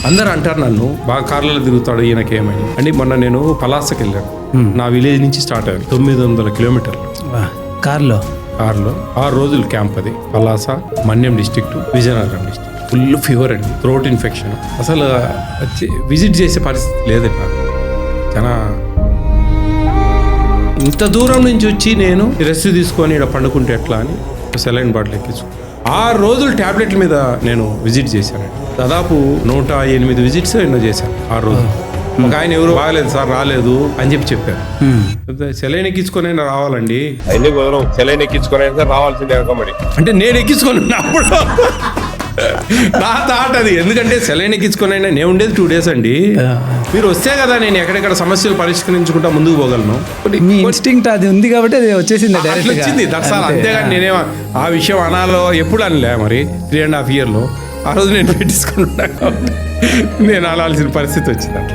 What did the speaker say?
అందరు అంటారు నన్ను బాగా కార్లలో తిరుగుతాడు ఈయనకేమని అని. మొన్న నేను పలాసకి వెళ్ళాను. నా విలేజ్ నుంచి స్టార్ట్ అయ్యాను 900 కిలోమీటర్లు కార్లో 6 రోజులు క్యాంప్. అది Palasa, Manyam district, Vizianagaram district. Full fever అండి, థ్రోట్ ఇన్ఫెక్షన్. అసలు విజిట్ చేసే పరిస్థితి లేదండి నాకు. చాలా ఇంత దూరం నుంచి వచ్చి నేను రెస్ట్ తీసుకొని ఇక్కడ పండుకుంటే ఎట్లా అని సెలైన్ బాటిల్ ఎక్కించుకున్నాను. 6 రోజులు ట్యాబ్లెట్ల మీద నేను విజిట్ చేశానండి. దాదాపు 108 విజిట్స్ ఎన్నో చేశాను 6 రోజులు. ఒక ఆయన ఎవరు బాగలేదు సార్ రాలేదు అని చెప్పారు. సెలైన్ ఎక్కించుకొని రావాలండి, సెలైన్ ఎక్కించుకొని రావాల్సిందే మరి. అంటే నేను ఎక్కించుకొని ఉన్నప్పుడు నా థాట్ అది. ఎందుకంటే సెలైన్ ఎక్కించుకొని నేను ఉండేది 2 days అండి. మీరు వస్తే కదా నేను ఎక్కడెక్కడ సమస్యలు పరిష్కరించుకుంటా ముందుకు పోగలను. మీ ఇన్స్టింక్ట్ అది ఉంది కాబట్టి అది వచ్చేసింది అట్లా డైరెక్ట్ వచ్చింది దర్శనం. అంతేగాని నేనేమో ఆ విషయం అనాలో ఎప్పుడు అనలే. మరి 3.5 years ఆ రోజు నేను పెట్టించుకుని నేను అనాల్సిన పరిస్థితి వచ్చింది.